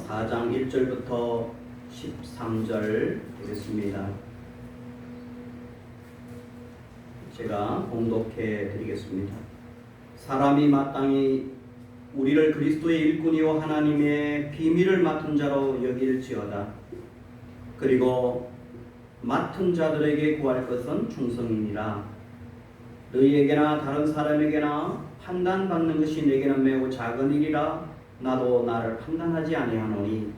4장 1절부터 13절 되겠습니다. 제가 봉독해 드리겠습니다. 사람이 마땅히 우리를 그리스도의 일꾼이요 하나님의 비밀을 맡은 자로 여길지어다. 그리고 맡은 자들에게 구할 것은 충성이니라. 너희에게나 다른 사람에게나 판단받는 것이 내게는 매우 작은 일이라. 나도 나를 판단하지 아니하노니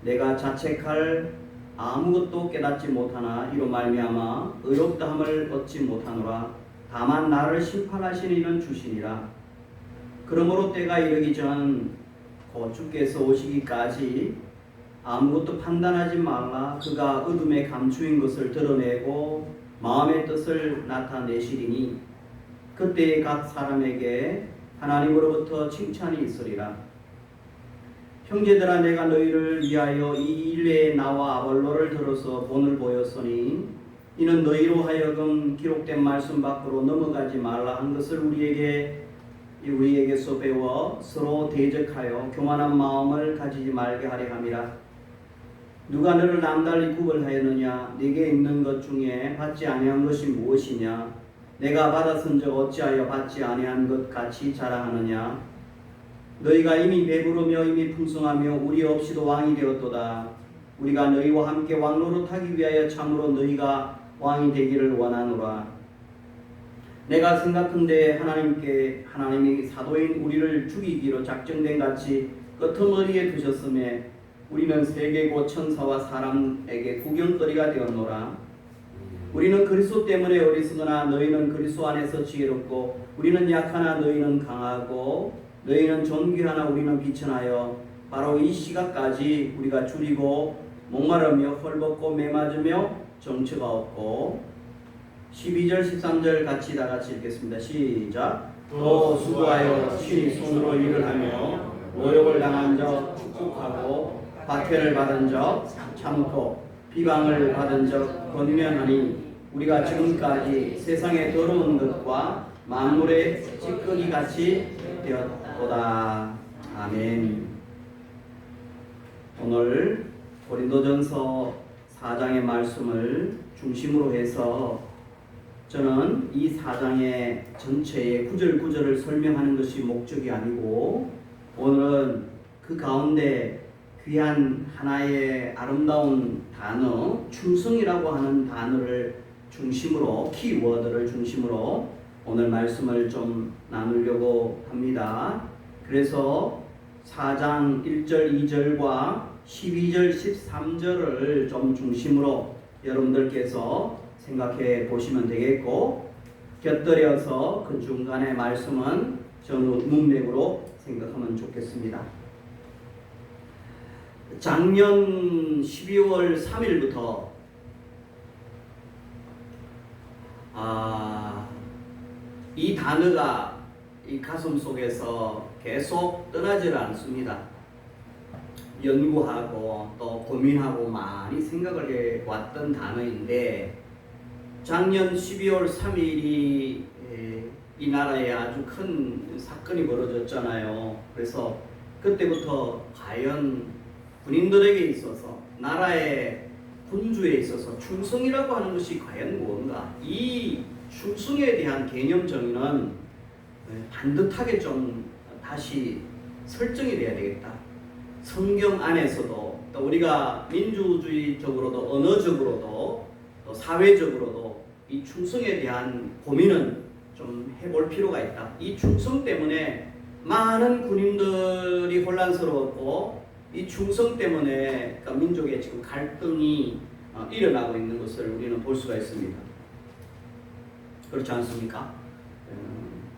내가 자책할 아무것도 깨닫지 못하나 이로 말미암아 의롭다함을 얻지 못하노라. 다만 나를 심판하시는 이는 주시니라. 그러므로 때가 이르기 전 곧 주께서 오시기까지 아무것도 판단하지 말라. 그가 어둠에 감추인 것을 드러내고 마음의 뜻을 나타내시리니 그때 각 사람에게 하나님으로부터 칭찬이 있으리라. 형제들아, 내가 너희를 위하여 이 일에 나와 아볼로를 들어서 본을 보였으니 이는 너희로 하여금 기록된 말씀 밖으로 넘어가지 말라 한 것을 우리에게서 배워 서로 대적하여 교만한 마음을 가지지 말게 하려 함이라. 누가 너를 남달리 구별하였느냐? 네게 있는 것 중에 받지 아니한 것이 무엇이냐? 내가 받았은즉 어찌하여 받지 아니한 것 같이 자랑하느냐? 너희가 이미 배부르며 이미 풍성하며 우리 없이도 왕이 되었도다. 우리가 너희와 함께 왕노릇하기 위하여 참으로 너희가 왕이 되기를 원하노라. 내가 생각한데 하나님이 사도인 우리를 죽이기로 작정된 같이 끄트머리에 두셨음에 우리는 세계 곧 천사와 사람에게 구경거리가 되었노라. 우리는 그리스도 때문에 어리석으나 너희는 그리스도 안에서 지혜롭고 우리는 약하나 너희는 강하고 너희는 존귀하나 우리는 비천하여 바로 이 시각까지 우리가 줄이고 목마르며 헐벗고 매맞으며 정처가 없고. 12절 13절 같이 다같이 읽겠습니다. 시작. 또 수고하여 친히 손으로 일을 하며 노역을 당한 적 축복하고 박해를 받은 적 참고 비방을 받은 적 권면하니 우리가 지금까지 세상의 더러운 것과 만물의 찌꺼기 같이 되었도다. 아멘. 오늘 고린도전서 4장의 말씀을 중심으로 해서 저는 이 4장의 전체의 구절구절을 설명하는 것이 목적이 아니고 오늘은 그 가운데 귀한 하나의 아름다운 단어 충성이라고 하는 단어를 중심으로 키워드를 중심으로 오늘 말씀을 좀 나누려고 합니다. 그래서 4장 1절 2절과 12절 13절을 좀 중심으로 여러분들께서 생각해 보시면 되겠고 곁들여서 그 중간의 말씀은 전후 문맥으로 생각하면 좋겠습니다. 작년 12월 3일부터 이 단어가 이 가슴 속에서 계속 떠나질 않습니다. 연구하고 또 고민하고 많이 생각을 해왔던 단어인데 작년 12월 3일이 이 나라에 아주 큰 사건이 벌어졌잖아요. 그래서 그때부터 과연 군인들에게 있어서 나라의 군주에 있어서 충성이라고 하는 것이 과연 무언가, 이 충성에 대한 개념 정의는 반듯하게 좀 다시 설정이 돼야 되겠다. 성경 안에서도 또 우리가 민주주의적으로도 언어적으로도 또 사회적으로도 이 충성에 대한 고민은 좀 해볼 필요가 있다. 이 충성 때문에 많은 군인들이 혼란스러웠고 이 충성 때문에 그러니까 민족의 지금 갈등이 일어나고 있는 것을 우리는 볼 수가 있습니다. 그렇지 않습니까?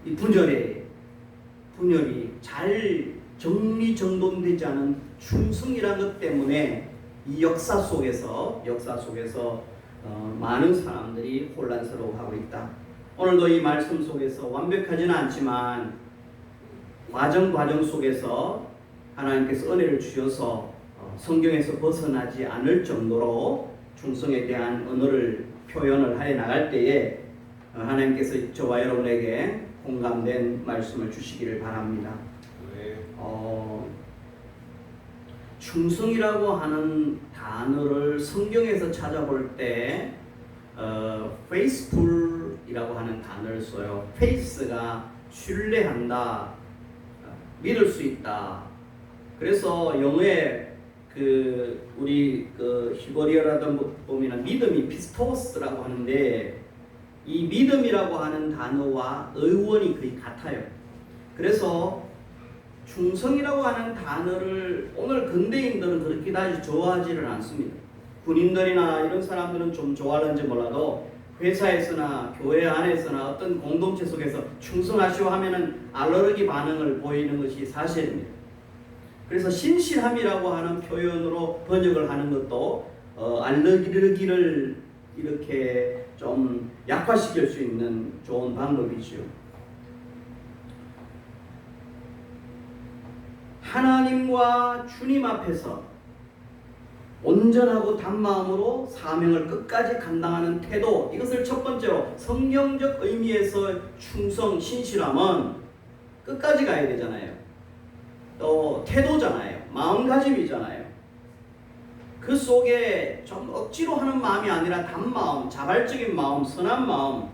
이 분열이 잘 정리정돈되지 않은 충성이라는 것 때문에 이 역사 속에서 많은 사람들이 혼란스러워하고 있다. 오늘도 이 말씀 속에서 완벽하지는 않지만 과정 속에서 하나님께서 은혜를 주셔서 성경에서 벗어나지 않을 정도로 충성에 대한 언어를 표현을 해 나갈 때에 하나님께서 저와 여러분에게 공감된 말씀을 주시기를 바랍니다. 충성이라고 하는 단어를 성경에서 찾아볼 때 faithful이라고 하는 단어를 써요. faith가 신뢰한다, 믿을 수 있다. 그래서 영어에 우리 히브리어라든 보면 믿음이 피스토스라고 하는데, 이 믿음이라고 하는 단어와 어원이 거의 같아요. 그래서 충성이라고 하는 단어를 오늘 근대인들은 그렇게 아주 좋아하지는 않습니다. 군인들이나 이런 사람들은 좀 좋아하는지 몰라도 회사에서나 교회 안에서나 어떤 공동체 속에서 충성하시오 하면은 알러르기 반응을 보이는 것이 사실입니다. 그래서 신실함이라고 하는 표현으로 번역을 하는 것도 알러르기를 이렇게 좀 약화시킬 수 있는 좋은 방법이지요. 하나님과 주님 앞에서 온전하고 단마음으로 사명을 끝까지 감당하는 태도, 이것을 첫 번째로 성경적 의미에서 충성, 신실함은 끝까지 가야 되잖아요. 또 태도잖아요. 마음가짐이잖아요. 그 속에 좀 억지로 하는 마음이 아니라 단마음, 자발적인 마음, 선한 마음,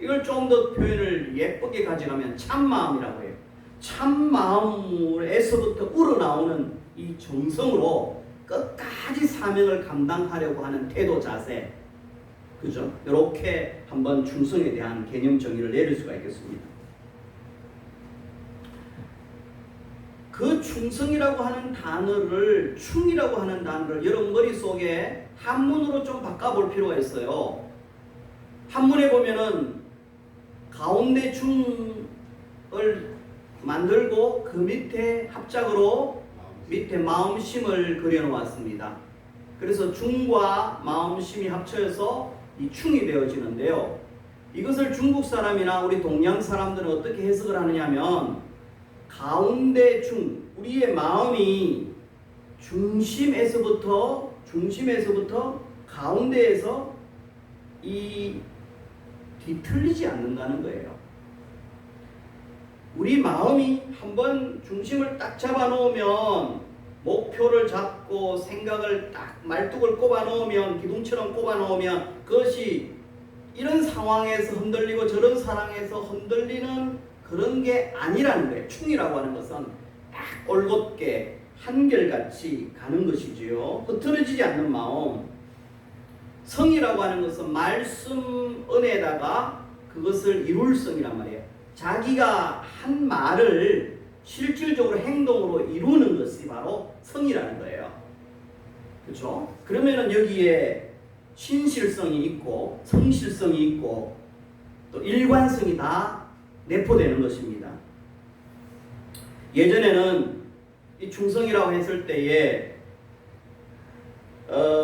이걸 좀 더 표현을 예쁘게 가져가면 참마음이라고 해요. 참마음에서부터 우러나오는 이 정성으로 끝까지 사명을 감당하려고 하는 태도, 자세, 그죠? 이렇게 한번 충성에 대한 개념 정의를 내릴 수가 있겠습니다. 그 충성이라고 하는 단어를, 충이라고 하는 단어를 여러분 머릿속에 한문으로 좀 바꿔볼 필요가 있어요. 한문에 보면은 가운데 충을 만들고 그 밑에 합작으로 밑에 마음심을 그려놓았습니다. 그래서 충과 마음심이 합쳐서 이 충이 되어지는데요. 이것을 중국 사람이나 우리 동양 사람들은 어떻게 해석을 하느냐면, 가운데 충, 우리의 마음이 중심에서부터 가운데에서 이 뒤틀리지 않는다는 거예요. 우리 마음이 한번 중심을 딱 잡아 놓으면, 목표를 잡고 생각을 딱 말뚝을 꼽아 놓으면, 기둥처럼 꼽아 놓으면 그것이 이런 상황에서 흔들리고 저런 상황에서 흔들리는 그런 게 아니라는 거예요. 충이라고 하는 것은 딱 올곧게 한결같이 가는 것이지요. 흐트러지지 않는 마음. 성이라고 하는 것은 말씀 은혜에다가 그것을 이룰 성이란 말이에요. 자기가 한 말을 실질적으로 행동으로 이루는 것이 바로 성이라는 거예요. 그렇죠? 그러면은 여기에 신실성이 있고 성실성이 있고 또 일관성이 다 내포되는 것입니다. 예전에는 이 충성이라고 했을 때에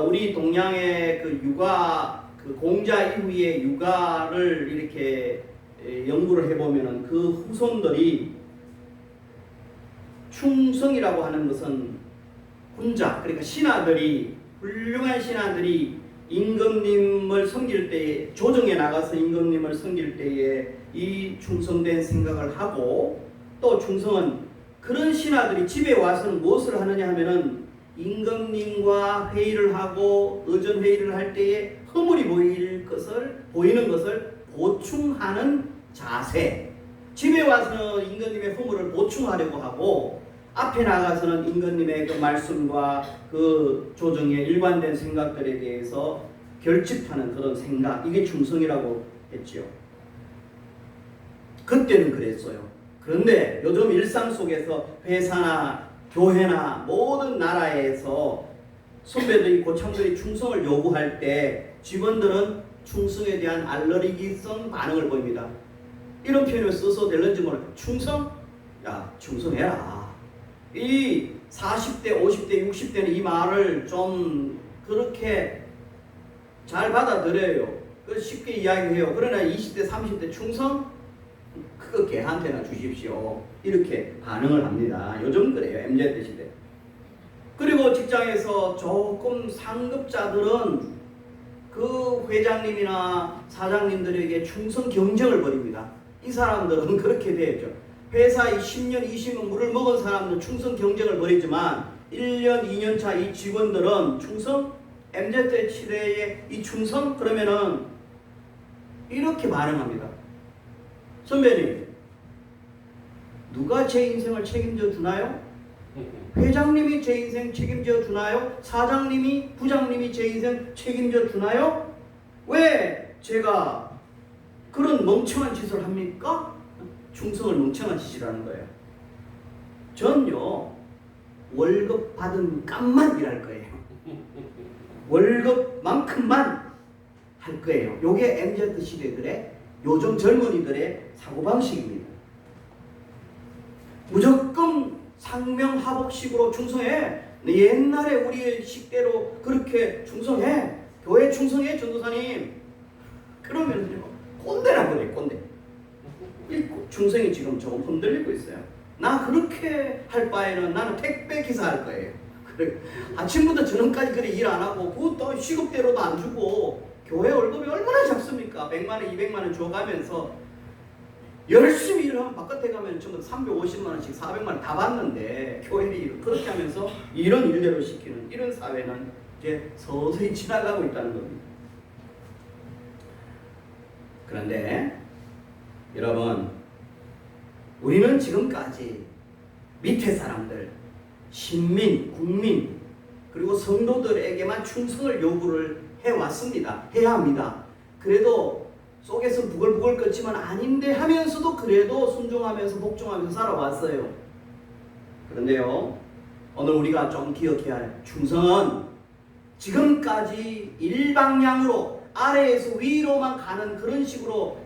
우리 동양의 그 육아, 그 공자 이후의 육아를 이렇게 연구를 해보면은 그 후손들이 충성이라고 하는 것은 군자, 그러니까 신하들이, 훌륭한 신하들이 임금님을 섬길 때에, 조정에 나가서 임금님을 섬길 때에 이 충성된 생각을 하고, 또 충성은 그런 신하들이 집에 와서는 무엇을 하느냐 하면은 임금님과 회의를 하고 의전 회의를 할 때에 허물이 보이는 것을 보충하는 자세. 집에 와서는 임금님의 허물을 보충하려고 하고, 앞에 나가서는 임금님의 그 말씀과 그 조정의 일관된 생각들에 대해서 결집하는 그런 생각, 이게 충성이라고 했지요. 그때는 그랬어요. 그런데 요즘 일상 속에서 회사나 교회나 모든 나라에서 선배들이, 고참들이 충성을 요구할 때 직원들은 충성에 대한 알러르기성 반응을 보입니다. 이런 표현을 써서 될는지 모르겠어요. 충성? 야, 충성해라. 이 40대, 50대, 60대는 이 말을 좀 그렇게 잘 받아들여요. 쉽게 이야기해요. 그러나 20대, 30대 충성? 그거 걔한테나 주십시오. 이렇게 반응을 합니다. 요즘 그래요. MZ 시대. 그리고 직장에서 조금 상급자들은 그 회장님이나 사장님들에게 충성 경쟁을 벌입니다. 이 사람들은 그렇게 되죠. 회사에 10년, 20년 물을 먹은 사람들은 충성 경쟁을 벌이지만 1년, 2년 차 이 직원들은 충성? MZ 시대의 이 충성? 그러면은 이렇게 반응합니다. 선배님, 누가 제 인생을 책임져 주나요? 회장님이 제 인생 책임져 주나요? 사장님이, 부장님이 제 인생 책임져 주나요? 왜 제가 그런 멍청한 짓을 합니까? 충성을 멍청한 짓이라는 거예요. 전요 월급 받은 값만 일할 거예요. 월급만큼만 할 거예요. 요게 MZ 시대들의 요즘 젊은이들의 사고방식입니다. 무조건 상명하복식으로 충성해. 옛날에 우리의 식대로 그렇게 충성해. 교회 충성해, 전도사님. 그러면요 꼰대라고 그래, 꼰대. 충성이 지금 조금 흔들리고 있어요. 나 그렇게 할 바에는 나는 택배 기사 할 거예요. 그래. 아침부터 저녁까지 그래 일 안 하고 그것도 시급대로도 안 주고 교회 월급이 얼마나 작습니까? 100만 원, 200만 원 줘가면서 열심히 일하면 바깥에 가면 전부 350만 원씩 400만 원 다 받는데 교회 일 그렇게 하면서 이런 일대로 시키는 이런 사회는 이제 서서히 지나가고 있다는 겁니다. 그런데 여러분, 우리는 지금까지 밑에 사람들, 신민, 국민, 그리고 성도들에게만 충성을 요구를 해왔습니다. 해야 합니다. 그래도 속에서 부글부글 끓지만 아닌데 하면서도 그래도 순종하면서 복종하면서 살아왔어요. 그런데요, 오늘 우리가 좀 기억해야 할 충성은 지금까지 일방향으로 아래에서 위로만 가는 그런 식으로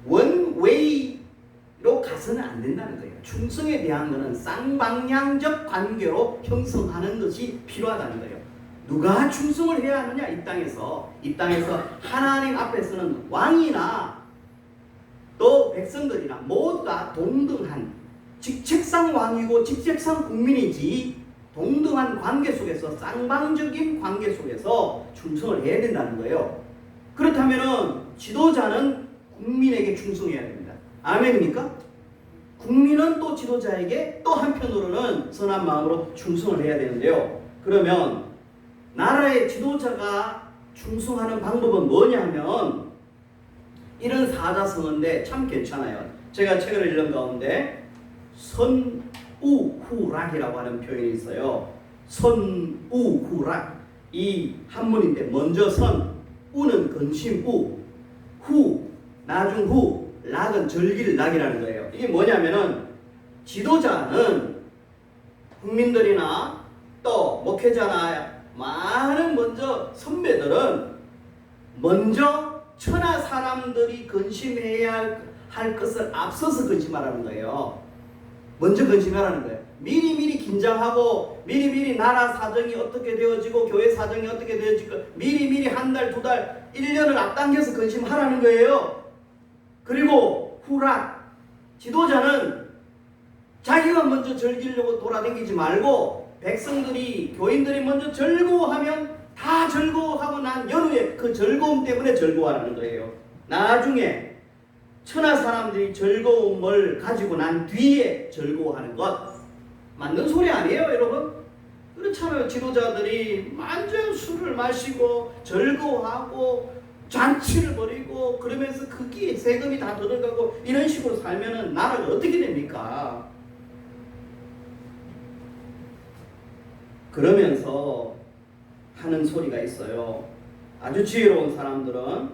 원웨이로 가서는 안 된다는 거예요. 충성에 대한 것은 쌍방향적 관계로 형성하는 것이 필요하다는 거예요. 누가 충성을 해야 하느냐? 이 땅에서 하나님 앞에서는 왕이나 또 백성들이나 모두 다 동등한 직책상 왕이고 직책상 국민이지 동등한 관계 속에서 쌍방적인 관계 속에서 충성을 해야 된다는 거예요. 그렇다면은 지도자는 국민에게 충성해야 됩니다. 아멘입니까? 국민은 또 지도자에게 또 한편으로는 선한 마음으로 충성을 해야 되는데요. 그러면 나라의 지도자가 충성하는 방법은 뭐냐면 이런 사자성어인데 참 괜찮아요. 제가 책을 읽는 가운데 선우후락이라고 하는 표현이 있어요. 선우후락. 이 한문인데 먼저 선, 우는 근심 우, 후, 나중 후, 락은 절길 락이라는 거예요. 이게 뭐냐면은 지도자는 국민들이나 또 목회자나 많은 먼저 선배들은 먼저 천하 사람들이 근심해야 할 것을 앞서서 근심하라는 거예요. 먼저 근심하라는 거예요. 미리미리 긴장하고 미리미리 나라 사정이 어떻게 되어지고 교회 사정이 어떻게 되어지고 미리미리 한 달, 두 달, 1년을 앞당겨서 근심하라는 거예요. 그리고 후락, 지도자는 자기가 먼저 즐기려고 돌아다니지 말고 백성들이, 교인들이 먼저 즐거워하면 다 즐거워하고 난 연후에 그 즐거움 때문에 즐거워하는 거예요. 나중에 천하 사람들이 즐거움을 가지고 난 뒤에 즐거워하는 것. 맞는 소리 아니에요, 여러분? 그렇잖아요. 지도자들이 완전 술을 마시고 즐거워하고 잔치를 벌이고 그러면서 거기에 세금이 다 들어가고 이런 식으로 살면은 나라가 어떻게 됩니까? 그러면서 하는 소리가 있어요. 아주 지혜로운 사람들은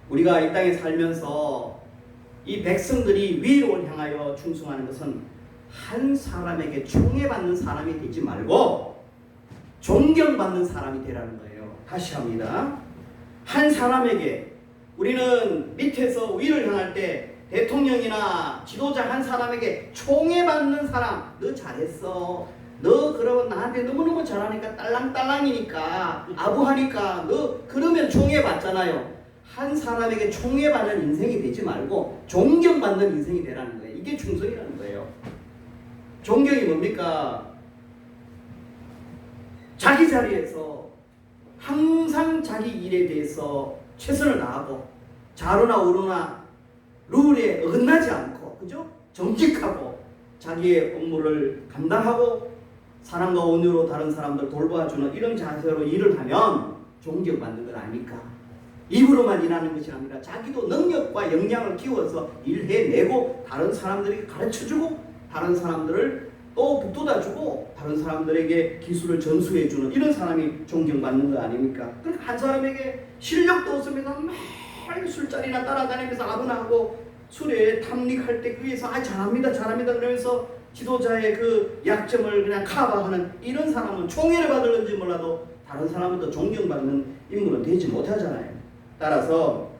우리가 이 땅에 살면서 이 백성들이 위로를 향하여 충성하는 것은 한 사람에게 총애받는 사람이 되지 말고 존경받는 사람이 되라는 거예요. 다시 합니다. 한 사람에게, 우리는 밑에서 위를 향할 때 대통령이나 지도자 한 사람에게 총애받는 사람, 너 잘했어, 너 그러면 나한테 너무너무 잘하니까 딸랑딸랑이니까 아부하니까 너 그러면 총애받잖아요. 한 사람에게 총애받는 인생이 되지 말고 존경받는 인생이 되라는 거예요. 이게 충성이라는 거예요. 존경이 뭡니까? 자기 자리에서 항상 자기 일에 대해서 최선을 다하고 자루나 우루나 룰에 어긋나지 않고, 그죠? 정직하고 자기의 업무를 감당하고 사랑과 온유로 다른 사람들 돌봐주는 이런 자세로 일을 하면 존경받는 것 아닙니까? 입으로만 일하는 것이 아니라 자기도 능력과 역량을 키워서 일해내고 다른 사람들에게 가르쳐주고 다른 사람들을 또 북돋아주고 다른 사람들에게 기술을 전수해주는 이런 사람이 존경받는 거 아닙니까? 그러니까 한 사람에게 실력도 없으면서 매일 술자리나 따라다니면서 아부나하고 술에 탐닉할 때 위에서 잘합니다 그러면서 지도자의 그 약점을 그냥 커버하는 이런 사람은 총애를 받을는지 몰라도 다른 사람부터 존경받는 인물은 되지 못하잖아요. 따라서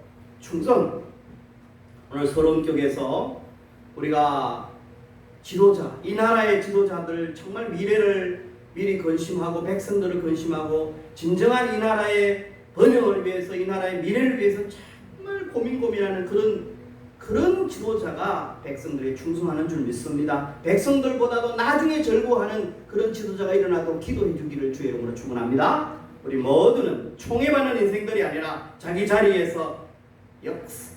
충성, 오늘 서론격에서 우리가 지도자, 이 나라의 지도자들 정말 미래를 미리 근심하고 백성들을 근심하고 진정한 이 나라의 번영을 위해서 이 나라의 미래를 위해서 정말 고민하는 그런 지도자가 백성들에 충성하는 줄 믿습니다. 백성들보다도 나중에 절구하는 그런 지도자가 일어나도록 기도해 주기를 주의 이름으로 축원합니다. 우리 모두는 총애받는 인생들이 아니라 자기 자리에서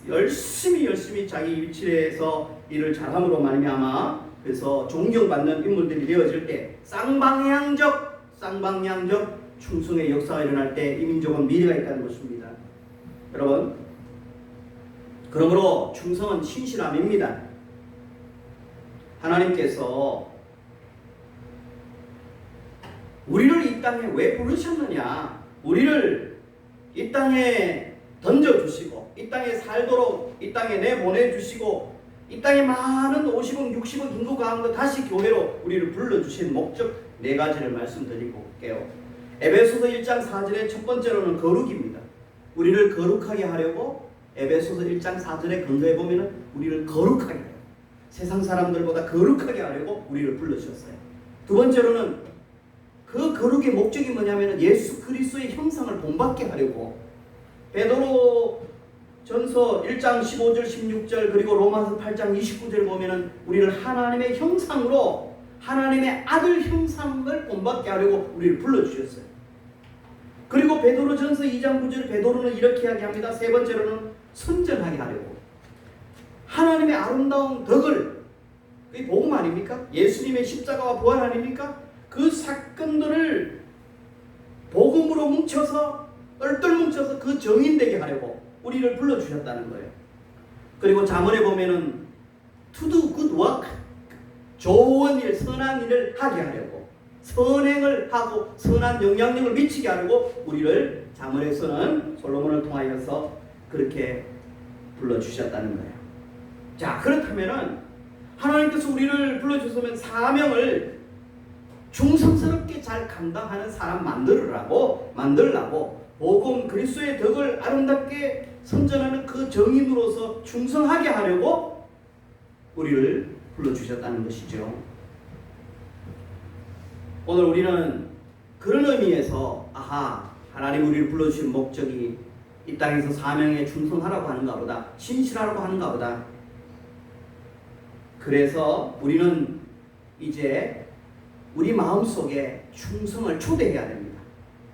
열심히 자기 위치에서 일을 잘함으로 말미암아 그래서 존경받는 인물들이 되어질 때 쌍방향적 충성의 역사가 일어날 때 이 민족은 미래가 있다는 것입니다. 여러분, 그러므로 충성은 신실함입니다. 하나님께서 우리를 이 땅에 왜 부르셨느냐? 우리를 이 땅에 던져주시고 이 땅에 살도록 이 땅에 내보내주시고 이 땅에 많은 50억 60억 인구 가운데 다시 교회로 우리를 불러주신 목적 4가지를 말씀드리고 올게요. 에베소서 1장 4절의 첫 번째로는 거룩입니다. 우리를 거룩하게 하려고 에베소서 1장 4절에 근거해 보면 우리를 거룩하게 해요. 세상 사람들보다 거룩하게 하려고 우리를 불러주셨어요. 두 번째로는 그 거룩의 목적이 뭐냐면 예수 그리스도의 형상을 본받게 하려고 베드로 전서 1장 15절 16절 그리고 로마서 8장 29절 보면은 우리를 하나님의 형상으로 하나님의 아들 형상을 본받게 하려고 우리를 불러주셨어요. 그리고 베드로 전서 2장 9절 베드로는 이렇게 이야기합니다. 세 번째로는 선전하게 하려고 하나님의 아름다운 덕을 그게 복음 아닙니까? 예수님의 십자가와 부활 아닙니까? 그 사건들을 복음으로 뭉쳐서 똘똘 뭉쳐서 그 정인되게 하려고 우리를 불러주셨다는 거예요. 그리고 잠언에 보면은 to do good work 좋은 일, 선한 일을 하게 하려고 선행을 하고 선한 영향력을 미치게 하려고 우리를 잠언에서는 솔로몬을 통하여서 그렇게 불러주셨다는 거예요. 자, 그렇다면은 하나님께서 우리를 불러주셨으면 사명을 중성스럽게 잘 감당하는 사람 만들으라고 복음 그리스도의 덕을 아름답게 선전하는 그 정인으로서 충성하게 하려고 우리를 불러주셨다는 것이죠. 오늘 우리는 그런 의미에서 하나님 우리를 불러주신 목적이 이 땅에서 사명에 충성하라고 하는가 보다, 신실하라고 하는가 보다. 그래서 우리는 이제 우리 마음속에 충성을 초대해야 됩니다.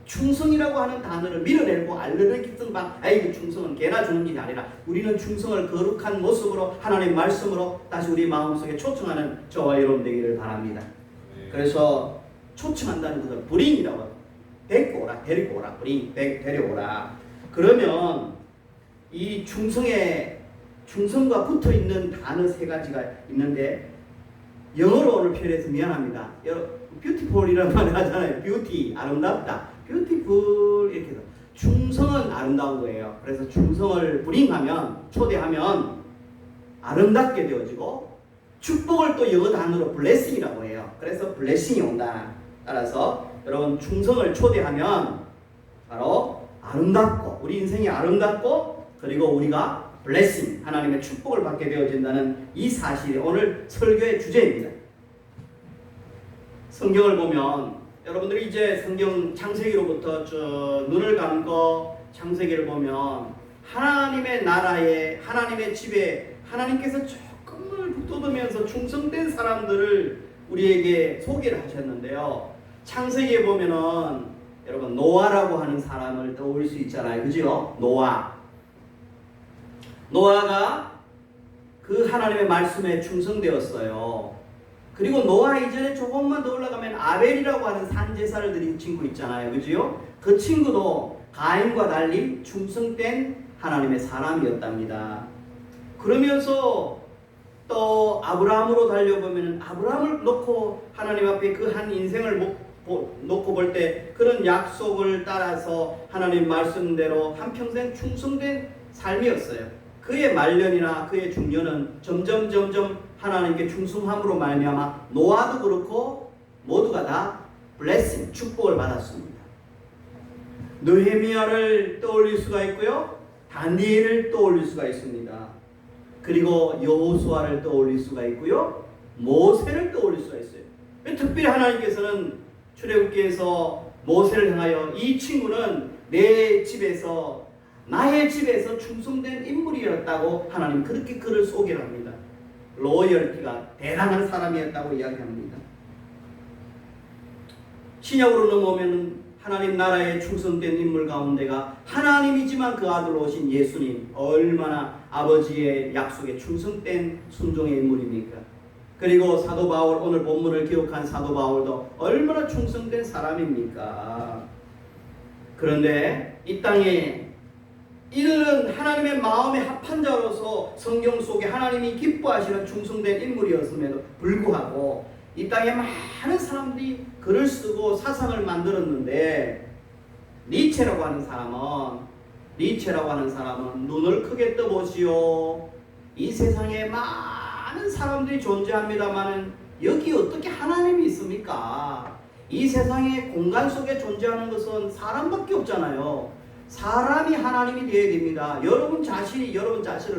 충성이라고 하는 단어를 밀어내고 알르르기성방 충성은 개나 주는 게 아니라 우리는 충성을 거룩한 모습으로 하나님의 말씀으로 다시 우리 마음속에 초청하는 저와 여러분 되기를 바랍니다. 그래서 초청한다는 것을 bring이라고 데리고 오라 데려오라. 그러면 이 충성과 붙어있는 단어 3가지가 있는데 영어로 오늘 표현해서 미안합니다. beautiful이라는 말 하잖아요. beauty, 아름답다. beautiful 이렇게 해서 충성은 아름다운 거예요. 그래서 충성을 bring하면 초대하면 아름답게 되어지고 축복을 또 영어 단어로 blessing이라고 해요. 그래서 blessing이 온다. 따라서 여러분 충성을 초대하면 바로 아름답고 우리 인생이 아름답고 그리고 우리가 blessing 하나님의 축복을 받게 되어진다는 이 사실이 오늘 설교의 주제입니다. 성경을 보면 여러분들이 이제 성경 창세기로부터 쭉 눈을 감고 창세기를 보면 하나님의 나라에 하나님의 집에 하나님께서 조금을 북돋으면서 충성된 사람들을 우리에게 소개를 하셨는데요. 창세기에 보면은 여러분 노아라고 하는 사람을 떠올릴 수 있잖아요. 그죠? 노아가 그 하나님의 말씀에 충성되었어요. 그리고 노아 이전에 조금만 더 올라가면 아벨이라고 하는 산제사를 드린 친구 있잖아요. 그죠? 그 친구도 가인과 달리 충성된 하나님의 사람이었답니다. 그러면서 또 아브라함으로 달려보면 아브라함을 놓고 하나님 앞에 그 한 인생을 놓고 볼 때 그런 약속을 따라서 하나님 말씀대로 한평생 충성된 삶이었어요. 그의 말년이나 그의 중년은 점점 하나님께 충성함으로 말미암아 노아도 그렇고 모두가 다 블레싱, 축복을 받았습니다. 느헤미야를 떠올릴 수가 있고요. 다니엘을 떠올릴 수가 있습니다. 그리고 여호수아를 떠올릴 수가 있고요. 모세를 떠올릴 수가 있어요. 특별히 하나님께서는 출애굽기에서 모세를 향하여 이 친구는 나의 집에서 충성된 인물이었다고 하나님 그렇게 그를 소개를 합니다. 로열티가 대단한 사람이었다고 이야기합니다. 신약으로 넘어오면 하나님 나라의 충성된 인물 가운데가 하나님이지만 그 아들로 오신 예수님, 얼마나 아버지의 약속에 충성된 순종의 인물입니까? 그리고 사도 바울, 오늘 본문을 기록한 사도 바울도 얼마나 충성된 사람입니까? 그런데 이 땅에 이들은 하나님의 마음에 합한 자로서 성경 속에 하나님이 기뻐하시는 충성된 인물이었음에도 불구하고 이 땅에 많은 사람들이 글을 쓰고 사상을 만들었는데 니체라고 하는 사람은 눈을 크게 떠보시오. 이 세상에 많은 사람들이 존재합니다만 여기 어떻게 하나님이 있습니까? 이 세상의 공간 속에 존재하는 것은 사람밖에 없잖아요. 사람이 하나님이 되어야 됩니다. 여러분 자신을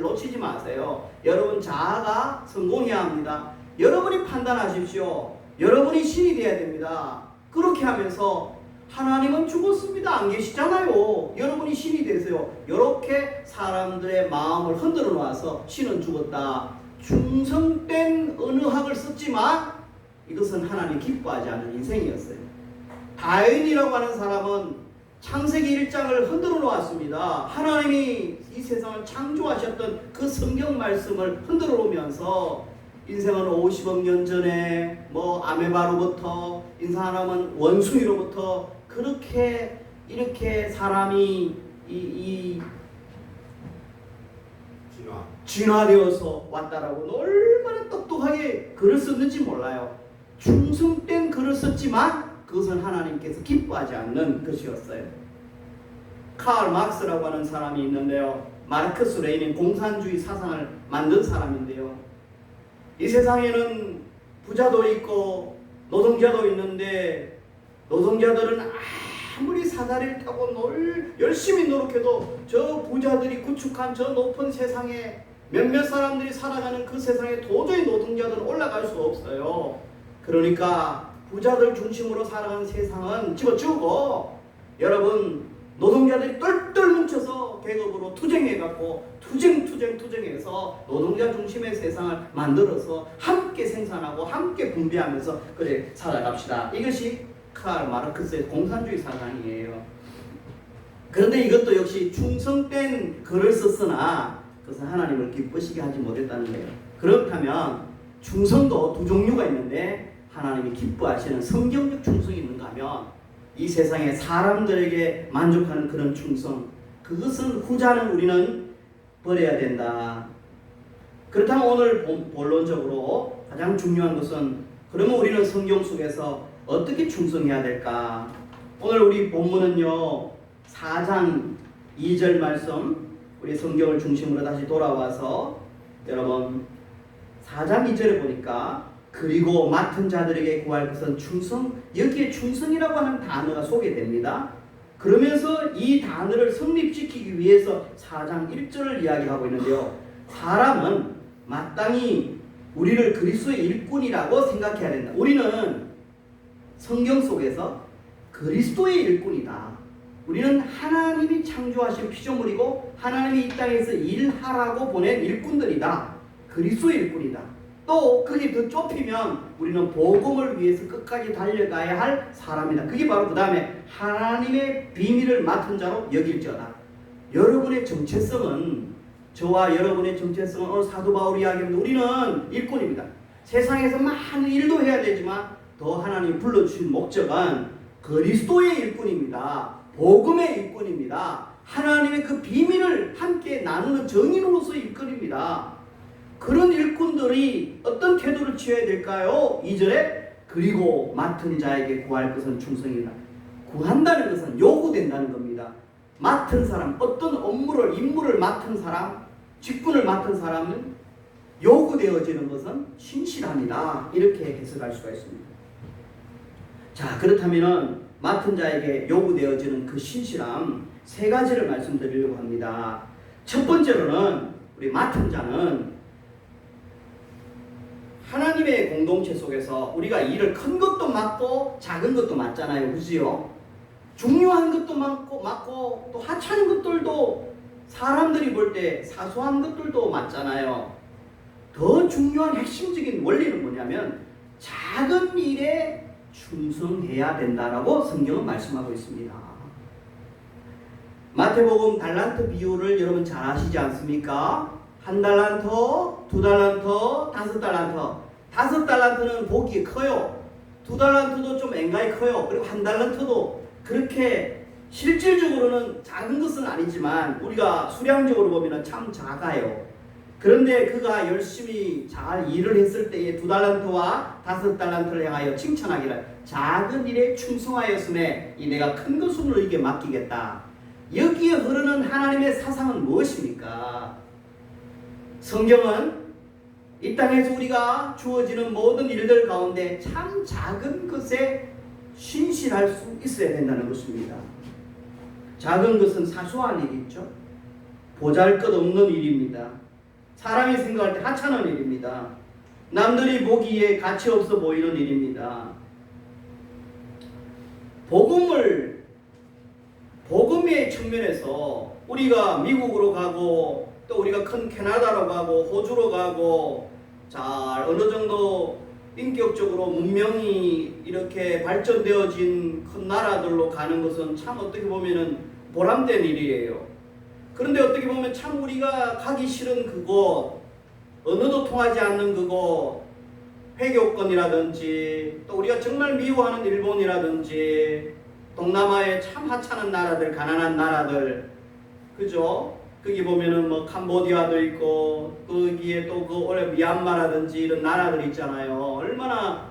놓치지 마세요. 여러분 자아가 성공해야 합니다. 여러분이 판단하십시오. 여러분이 신이 되어야 됩니다. 그렇게 하면서 하나님은 죽었습니다. 안 계시잖아요. 여러분이 신이 되세요. 이렇게 사람들의 마음을 흔들어 놔서 신은 죽었다. 충성된 언어학을 썼지만 이것은 하나님 기뻐하지 않는 인생이었어요. 다윈이라고 하는 사람은 창세기 1장을 흔들어 놓았습니다. 하나님이 이 세상을 창조하셨던 그 성경 말씀을 흔들어 놓으면서 인생은 50억 년 전에 아메바로부터 인사하면 원숭이로부터 그렇게 이렇게 사람이 진화되어서 왔다라고 얼마나 똑똑하게 글을 썼는지 몰라요. 충성된 글을 썼지만 그것은 하나님께서 기뻐하지 않는 것이었어요. 카를 막스라고 하는 사람이 있는데요. 마르크스 레닌은 공산주의 사상을 만든 사람인데요. 이 세상에는 부자도 있고 노동자도 있는데 노동자들은 아무리 사다리를 타고 열심히 노력해도 저 부자들이 구축한 저 높은 세상에 몇몇 사람들이 살아가는 그 세상에 도저히 노동자들은 올라갈 수 없어요. 그러니까 부자들 중심으로 살아가는 세상은 집어치우고 여러분 노동자들이 똘똘 뭉쳐서 계급으로 투쟁해갖고 투쟁해서 노동자 중심의 세상을 만들어서 함께 생산하고 함께 분배하면서 그래 살아갑시다. 이것이 카를 마르크스의 공산주의 사상이에요. 그런데 이것도 역시 충성된 글을 썼으나 그것은 하나님을 기쁘시게 하지 못했다는 거예요. 그렇다면 충성도 두 종류가 있는데 하나님이 기뻐하시는 성경적 충성이 있는가 하면 이 세상에 사람들에게 만족하는 그런 충성, 그것은 후자는 우리는 버려야 된다. 그렇다면 오늘 본론적으로 가장 중요한 것은 그러면 우리는 성경 속에서 어떻게 충성해야 될까? 오늘 우리 본문은요 4장 2절 말씀, 우리 성경을 중심으로 다시 돌아와서 여러분 4장 2절에 보니까 그리고 맡은 자들에게 구할 것은 충성, 여기에 충성이라고 하는 단어가 소개됩니다. 그러면서 이 단어를 성립시키기 위해서 4장 1절을 이야기하고 있는데요. 사람은 마땅히 우리를 그리스도의 일꾼이라고 생각해야 된다. 우리는 성경 속에서 그리스도의 일꾼이다. 우리는 하나님이 창조하신 피조물이고 하나님이 이 땅에서 일하라고 보낸 일꾼들이다. 그리스도의 일꾼이다. 또 그게 더 좁히면 우리는 복음을 위해서 끝까지 달려가야 할 사람이다. 그게 바로 그 다음에 하나님의 비밀을 맡은 자로 여길지어다. 여러분의 정체성은, 저와 여러분의 정체성은 오늘 사도 바울이 이야기합니다. 우리는 일꾼입니다. 세상에서 많은 일도 해야 되지만 더 하나님 불러주신 목적은 그리스도의 일꾼입니다. 복음의 일꾼입니다. 하나님의 그 비밀을 함께 나누는 정인으로서 일꾼입니다. 그런 일꾼들이 어떤 태도를 취해야 될까요? 2절에 그리고 맡은 자에게 구할 것은 충성이라. 구한다는 것은 요구된다는 겁니다. 맡은 사람, 어떤 업무를, 임무를 맡은 사람, 직분을 맡은 사람은 요구되어지는 것은 신실합니다. 이렇게 해석할 수가 있습니다. 자, 그렇다면 맡은 자에게 요구되어지는 그 신실함 세 가지를 말씀드리려고 합니다. 첫 번째로는 우리 맡은 자는 하나님의 공동체 속에서 우리가 일을 큰 것도 맡고 작은 것도 맡잖아요. 그지요? 중요한 것도 맡고 또 하찮은 것들도 사람들이 볼 때 사소한 것들도 맡잖아요. 더 중요한 핵심적인 원리는 뭐냐면 작은 일에 충성해야 된다라고 성경은 말씀하고 있습니다. 마태복음 달란트 비유를 여러분 잘 아시지 않습니까? 1달란트, 2달란트, 5달란트. 5달란트는 보기에 커요. 2달란트도 좀 앵가히 커요. 그리고 1달란트도 그렇게 실질적으로는 작은 것은 아니지만 우리가 수량적으로 보면 참 작아요. 그런데 그가 열심히 잘 일을 했을 때에 2달란트와 5달란트를 향하여 칭찬하기를 작은 일에 충성하였음에 이 내가 큰 것을 너에게 맡기겠다. 여기에 흐르는 하나님의 사상은 무엇입니까? 성경은 이 땅에서 우리가 주어지는 모든 일들 가운데 참 작은 것에 신실할 수 있어야 된다는 것입니다. 작은 것은 사소한 일이죠. 보잘것없는 일입니다. 사람이 생각할 때 하찮은 일입니다. 남들이 보기에 가치 없어 보이는 일입니다. 복음의 측면에서 우리가 미국으로 가고 또 우리가 큰 캐나다로 가고 호주로 가고 잘 어느 정도 인격적으로 문명이 이렇게 발전되어진 큰 나라들로 가는 것은 참 어떻게 보면은 보람된 일이에요. 그런데 어떻게 보면 참 우리가 가기 싫은 그곳, 언어도 통하지 않는 그곳, 회교권이라든지 또 우리가 정말 미워하는 일본이라든지 동남아의 참 하찮은 나라들, 가난한 나라들, 그죠? 거기 보면은 뭐 캄보디아도 있고 거기에 또 그 올해 미얀마라든지 이런 나라들 있잖아요. 얼마나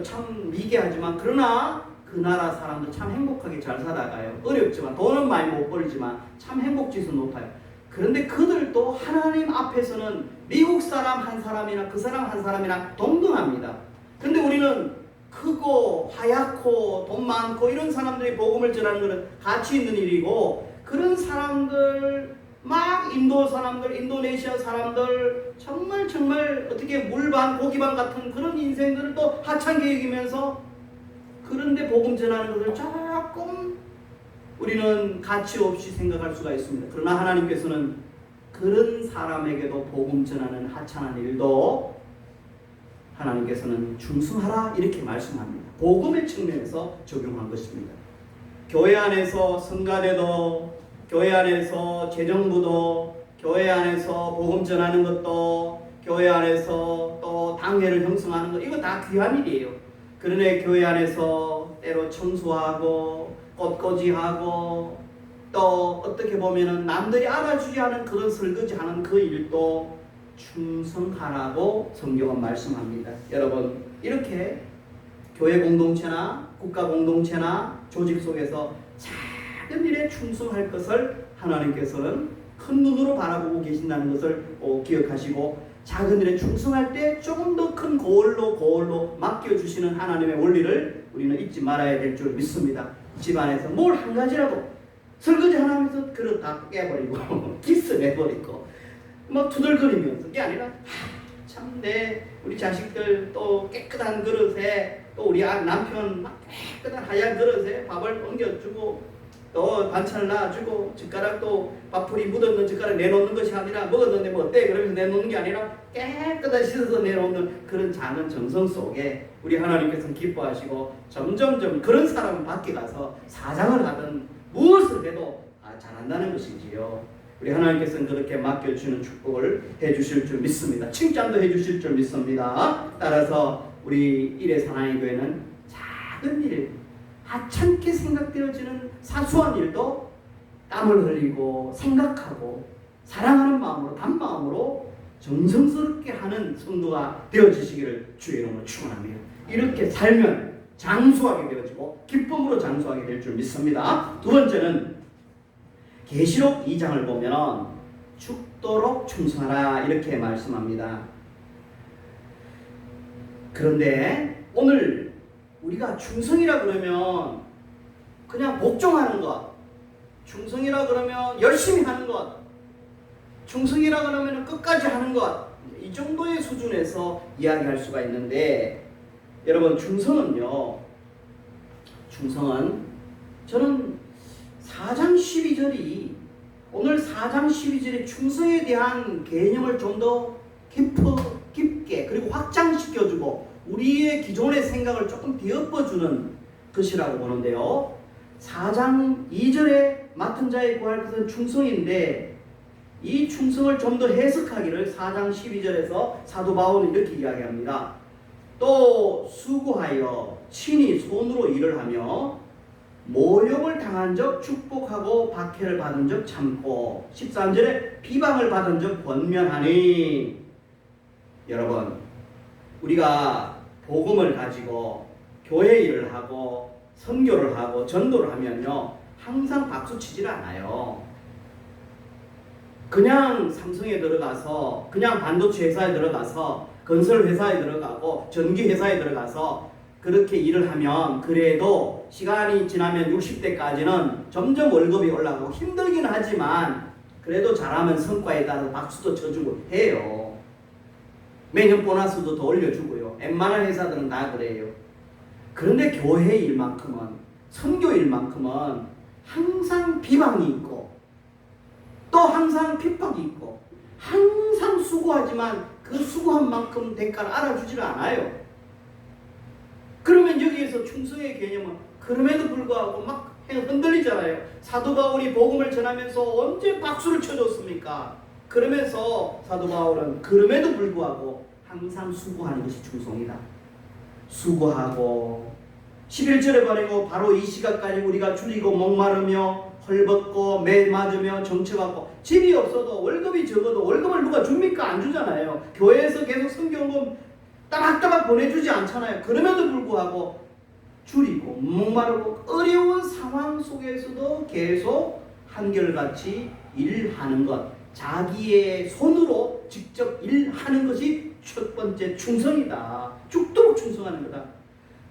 참 미개하지만 그러나 그 나라 사람들 참 행복하게 잘 살아가요. 어렵지만 돈은 많이 못 벌지만 참 행복지수 높아요. 그런데 그들도 하나님 앞에서는 미국 사람 한 사람이나 그 사람 한 사람이나 동등합니다. 그런데 우리는 크고 하얗고 돈 많고 이런 사람들이 복음을 전하는 것은 가치 있는 일이고 그런 사람들 막 인도 사람들, 인도네시아 사람들 정말 어떻게 물반 고기반 같은 그런 인생들을 또 하찮게 여기면서 그런데 복음 전하는 것을 조금 우리는 가치 없이 생각할 수가 있습니다. 그러나 하나님께서는 그런 사람에게도 복음 전하는 하찮은 일도 하나님께서는 충성하라 이렇게 말씀합니다. 복음의 측면에서 적용한 것입니다. 교회 안에서 성가대도, 교회 안에서 재정부도, 교회 안에서 복음 전하는 것도, 교회 안에서 또 당회를 형성하는 것, 이거 다 귀한 일이에요. 그러네 교회 안에서 때로 청소하고 꽃꽂이하고 또 어떻게 보면은 남들이 알아주지 않은 그런 설거지하는 그 일도 충성하라고 성경은 말씀합니다. 여러분 이렇게 교회 공동체나 국가 공동체나 조직 속에서 작은 일에 충성할 것을 하나님께서는 큰 눈으로 바라보고 계신다는 것을 기억하시고 작은 일에 충성할 때 조금 더 큰 고을로 맡겨주시는 하나님의 원리를 우리는 잊지 말아야 될 줄 믿습니다. 집안에서 뭘 한 가지라도 설거지 하나 하면서 그릇 다 깨버리고 기스 내버리고 뭐 투덜거리면서 그게 아니라 참 우리 자식들 또 깨끗한 그릇에 또 우리 남편 막 깨끗한 하얀 그릇에 밥을 옮겨주고 또 반찬을 놔주고 젓가락도 밥풀이 묻었는 젓가락 내놓는 것이 아니라 먹었는데 뭐 어때? 그러면서 내놓는 게 아니라 깨끗하게 씻어서 내놓는 그런 작은 정성 속에 우리 하나님께서는 기뻐하시고 점점점 그런 사람은 밖에 가서 사장을 하든 무엇을 해도 잘한다는 것이지요. 우리 하나님께서는 그렇게 맡겨주는 축복을 해주실 줄 믿습니다. 칭찬도 해주실 줄 믿습니다. 따라서 우리 일의 사랑의 교회는 작은 일, 하찮게 생각되어지는 사소한 일도 땀을 흘리고 생각하고 사랑하는 마음으로 단마음으로 정성스럽게 하는 성도가 되어지시기를 주의 이름으로 축원합니다. 이렇게 살면 장수하게 되어지고 기쁨으로 장수하게 될 줄 믿습니다. 두 번째는 계시록 2장을 보면 죽도록 충성하라 이렇게 말씀합니다. 그런데 오늘 우리가 충성이라 그러면 그냥 복종하는 것, 충성이라 그러면 열심히 하는 것, 충성이라 그러면 끝까지 하는 것, 이 정도의 수준에서 이야기할 수가 있는데, 여러분 충성은 저는 4장 12절이 오늘 4장 12절의 충성에 대한 개념을 좀 더 깊게 그리고 확장시켜주고 우리의 기존의 생각을 조금 뒤엎어주는 것이라고 보는데요. 4장 2절에 맡은 자의 구할 것은 충성인데 이 충성을 좀 더 해석하기를 4장 12절에서 사도 바울은 이렇게 이야기합니다. 또 수고하여 친히 손으로 일을 하며 모욕을 당한 적 축복하고 박해를 받은 적 참고 13절에 비방을 받은 적 권면하니. 여러분 우리가 복음을 가지고 교회 일을 하고 선교를 하고 전도를 하면요 항상 박수치질 않아요. 그냥 삼성에 들어가서 그냥 반도체 회사에 들어가서 건설 회사에 들어가고 전기 회사에 들어가서 그렇게 일을 하면 그래도 시간이 지나면 60대까지는 점점 월급이 올라가고 힘들긴 하지만 그래도 잘하면 성과에 따라서 박수도 쳐주고 해요. 매년 보너스도 더 올려주고요. 웬만한 회사들은 다 그래요. 그런데 교회 일만큼은 선교 일만큼은 항상 비방이 있고 또 항상 핍박이 있고 항상 수고하지만 그 수고한 만큼 대가를 알아주질 않아요. 그러면 여기에서 충성의 개념은 그럼에도 불구하고 막 흔들리잖아요. 사도 바울이 복음을 전하면서 언제 박수를 쳐줬습니까? 그러면서 사도 바울은 그럼에도 불구하고 항상 수고하는 것이 충성이다. 수고하고 11절에 말이고 바로 이 시각까지 우리가 줄이고 목마르며 헐벗고 매 맞으며 정처받고 집이 없어도 월급이 적어도 월급을 누가 줍니까? 안 주잖아요. 교회에서 계속 성경금 따박따박 보내주지 않잖아요. 그럼에도 불구하고 줄이고 목마르고 어려운 상황 속에서도 계속 한결같이 일하는 것, 자기의 손으로 직접 일하는 것이 첫 번째 충성이다. 죽도록 충성하는 거다.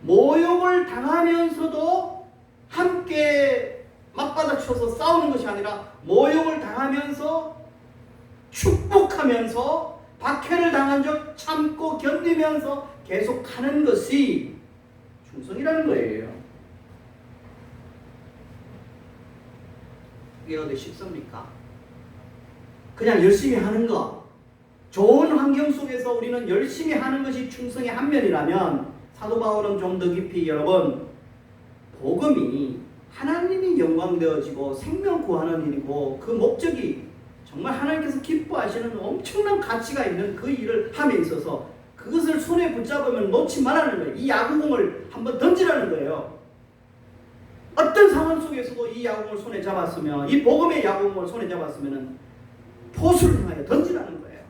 모욕을 당하면서도 함께 맞받아쳐서 싸우는 것이 아니라 모욕을 당하면서 축복하면서 박해를 당한 적 참고 견디면서 계속하는 것이 충성이라는 거예요. 이게 어디 쉽습니까? 그냥 열심히 하는 것, 좋은 환경 속에서 우리는 열심히 하는 것이 충성의 한 면이라면 사도 바울은 좀 더 깊이 여러분 복음이 하나님이 영광되어지고 생명 구하는 일이고 그 목적이 정말 하나님께서 기뻐하시는 엄청난 가치가 있는 그 일을 함에 있어서 그것을 손에 붙잡으면 놓지 말라는 거예요. 이 야구공을 한번 던지라는 거예요. 어떤 상황 속에서도 이 야구공을 손에 잡았으면 이 복음의 야구공을 손에 잡았으면 포수를 향하여 던지라는 거예요.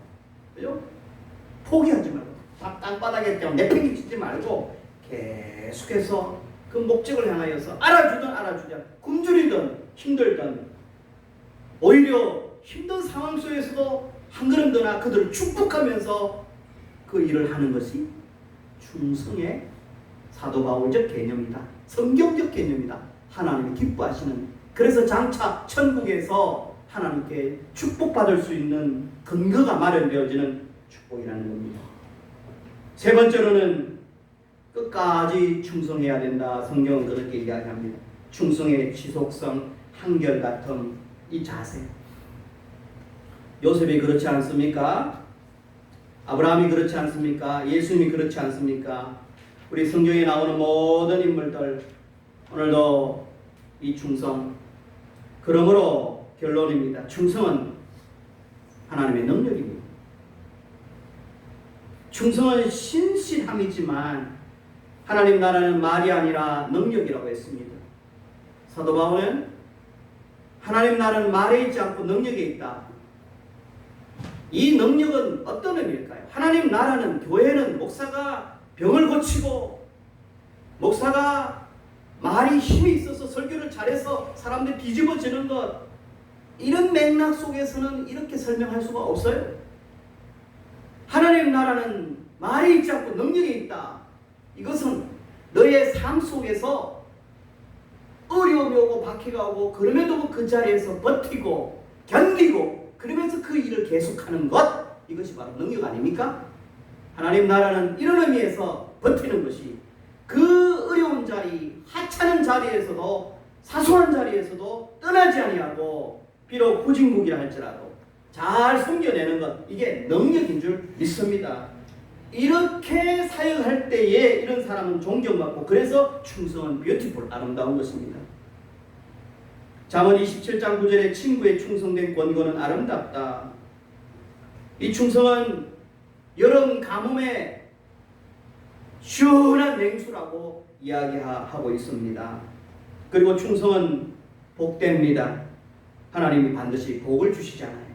그죠? 포기하지 말고 땅바닥에 내팽이 치지 말고 계속해서 그 목적을 향하여서 알아주든 알아주지 않든 굶주리든 힘들든 오히려 힘든 상황 속에서도 한 걸음 더 나아 그들을 축복하면서 그 일을 하는 것이 충성의 사도 바울적 개념이다. 성경적 개념이다. 하나님이 기뻐하시는, 그래서 장차 천국에서 하나님께 축복받을 수 있는 근거가 마련되어지는 축복이라는 겁니다. 세 번째로는 끝까지 충성해야 된다. 성경은 그렇게 이야기합니다. 충성의 지속성, 한결같음, 이 자세. 요셉이 그렇지 않습니까? 아브라함이 그렇지 않습니까? 예수님이 그렇지 않습니까? 우리 성경에 나오는 모든 인물들 오늘도 이 충성. 그러므로 결론입니다. 충성은 하나님의 능력입니다. 충성은 신실함이지만 하나님 나라는 말이 아니라 능력이라고 했습니다. 사도 바울은 하나님 나라는 말에 있지 않고 능력에 있다. 이 능력은 어떤 의미일까요? 하나님 나라는, 교회는 목사가 병을 고치고 목사가 말이 힘이 있어서 설교를 잘해서 사람들 뒤집어지는 것, 이런 맥락 속에서는 이렇게 설명할 수가 없어요. 하나님 나라는 말이 있지 않고 능력이 있다. 이것은 너의 삶 속에서 어려움이 오고 박해가 오고 그럼에도 그 자리에서 버티고 견디고 그러면서 그 일을 계속하는 것, 이것이 바로 능력 아닙니까? 하나님 나라는 이런 의미에서 버티는 것이, 그 어려운 자리, 하찮은 자리에서도, 사소한 자리에서도 떠나지 아니하고 비록 후진국이라 할지라도 잘 섬겨내는 것, 이게 능력인 줄 믿습니다. 이렇게 사역할 때에 이런 사람은 존경받고, 그래서 충성은 뷰티풀, 아름다운 것입니다. 잠언 27장 9절에 친구의 충성된 권고는 아름답다. 이 충성은 여름 가뭄에 시원한 냉수라고 이야기하고 있습니다. 그리고 충성은 복됩니다. 하나님이 반드시 복을 주시잖아요.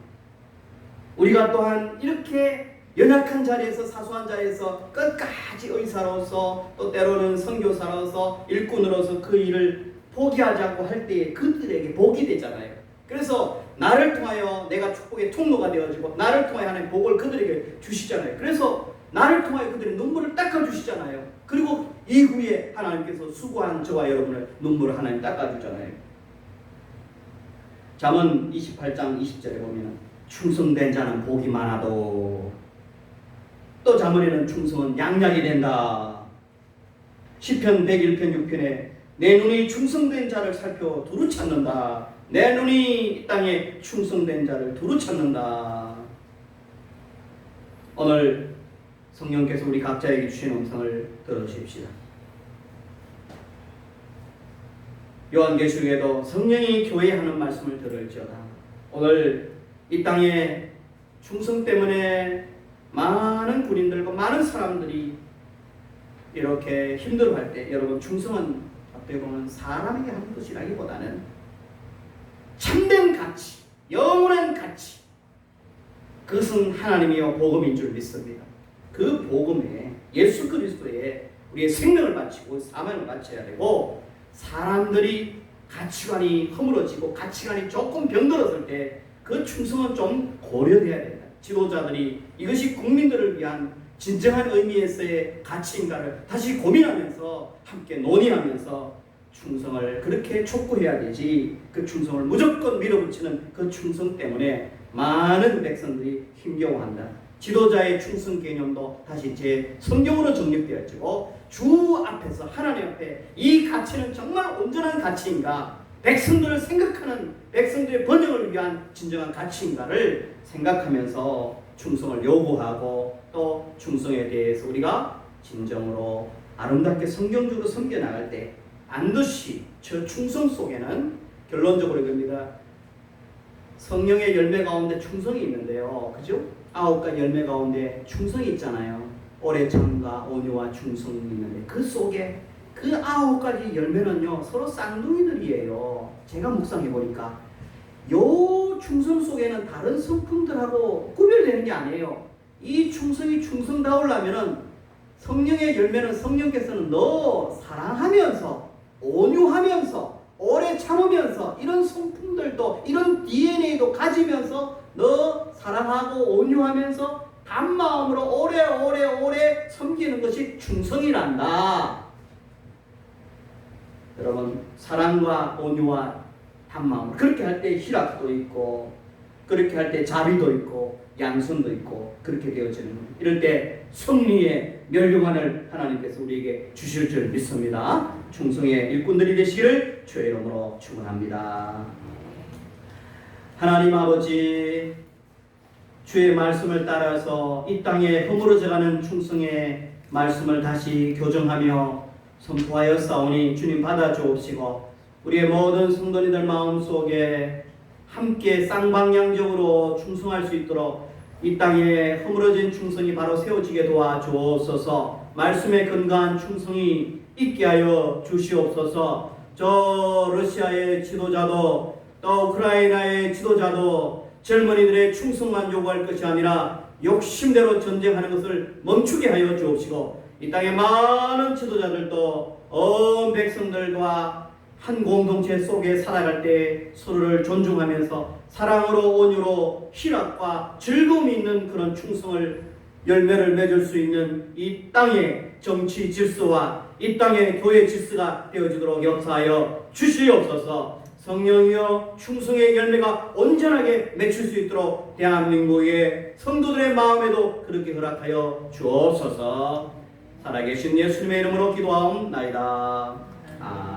우리가 또한 이렇게 연약한 자리에서, 사소한 자리에서 끝까지 의사로서, 또 때로는 선교사로서, 일꾼으로서 그 일을 포기하지 않고 할 때에 그들에게 복이 되잖아요. 그래서 나를 통하여 내가 축복의 통로가 되어지고, 나를 통하여 하나님 복을 그들에게 주시잖아요. 그래서 나를 통하여 그들의 눈물을 닦아주시잖아요. 그리고 이후에 하나님께서 수고한 저와 여러분의 눈물을 하나님 닦아주잖아요. 잠언 28장 20절에 보면 충성된 자는 복이 많아도, 또 잠언에는 충성은 양약이 된다. 시편 101편 6편에 내 눈이 충성된 자를 살펴 두루 찾는다. 내 눈이 이 땅에 충성된 자를 두루 찾는다. 오늘 성령께서 우리 각자에게 주신 음성을 들어주십시다. 요한계시록에도 성령이 교회에 하는 말씀을 들을지어다. 오늘 이 땅에 충성 때문에 많은 군인들과 많은 사람들이 이렇게 힘들어할 때, 여러분, 충성은 어떻게 보면 사람에게 하는 것이라기보다는 참된 가치, 영원한 가치, 그것은 하나님이여 복음인 줄 믿습니다. 그 복음에 예수 그리스도에 우리의 생명을 바치고 사명을 바쳐야 되고, 사람들이 가치관이 허물어지고 가치관이 조금 병들었을 때 그 충성은 좀 고려돼야 된다. 지도자들이 이것이 국민들을 위한 진정한 의미에서의 가치인가를 다시 고민하면서 함께 논의하면서 충성을 그렇게 촉구해야 되지, 그 충성을 무조건 밀어붙이는 그 충성 때문에 많은 백성들이 힘겨워한다. 지도자의 충성 개념도 다시 제 성경으로 정립되어지고, 주 앞에서, 하나님 앞에 이 가치는 정말 온전한 가치인가, 백성들을 생각하는, 백성들의 번영을 위한 진정한 가치인가를 생각하면서 충성을 요구하고, 또 충성에 대해서 우리가 진정으로 아름답게 성경적으로 섬겨나갈 때 반드시 저 충성 속에는, 결론적으로 이겁니다, 성령의 열매 가운데 충성이 있는데요, 그죠? 9가지 열매 가운데 충성이 있잖아요. 오래 참과 온유와 충성이 있는데, 그 속에 그 9가지 열매는요 서로 쌍둥이들이에요. 제가 묵상해 보니까 요 충성 속에는 다른 성품들하고 구별되는 게 아니에요. 이 충성이 충성다우려면은 성령의 열매는 성령께서는 너 사랑하면서, 온유하면서, 오래 참으면서, 이런 성품들도, 이런 DNA도 가지면서 너 사랑하고 온유하면서 단마음으로 오래 섬기는 것이 충성이란다. 여러분, 사랑과 온유와 단마음, 그렇게 할 때 희락도 있고, 그렇게 할 때 자비도 있고, 양선도 있고, 그렇게 되어지는 겁니다. 이럴 때 승리의 멸류관을 하나님께서 우리에게 주실 줄 믿습니다. 충성의 일꾼들이 되시기를 주의 이름으로 축원합니다. 하나님 아버지, 주의 말씀을 따라서 이 땅에 허물어져가는 충성의 말씀을 다시 교정하며 선포하여 싸우니 주님 받아주옵시고, 우리의 모든 성도님들 마음속에 함께 쌍방향적으로 충성할 수 있도록 이 땅에 허물어진 충성이 바로 세워지게 도와주옵소서. 말씀에 근거한 충성이 있게 하여 주시옵소서. 저 러시아의 지도자도 또 우크라이나의 지도자도 젊은이들의 충성만 요구할 것이 아니라 욕심대로 전쟁하는 것을 멈추게 하여 주옵시고, 이 땅의 많은 지도자들도 온 백성들과 한 공동체 속에 살아갈 때 서로를 존중하면서 사랑으로 온유로 희락과 즐거움이 있는 그런 충성을 열매를 맺을 수 있는 이 땅의 정치 질서와 이 땅의 교회 질서가 되어지도록 역사하여 주시옵소서. 성령이여 충성의 열매가 온전하게 맺힐 수 있도록 대한민국의 성도들의 마음에도 그렇게 허락하여 주옵소서. 살아계신 예수님의 이름으로 기도하옵나이다. 아멘.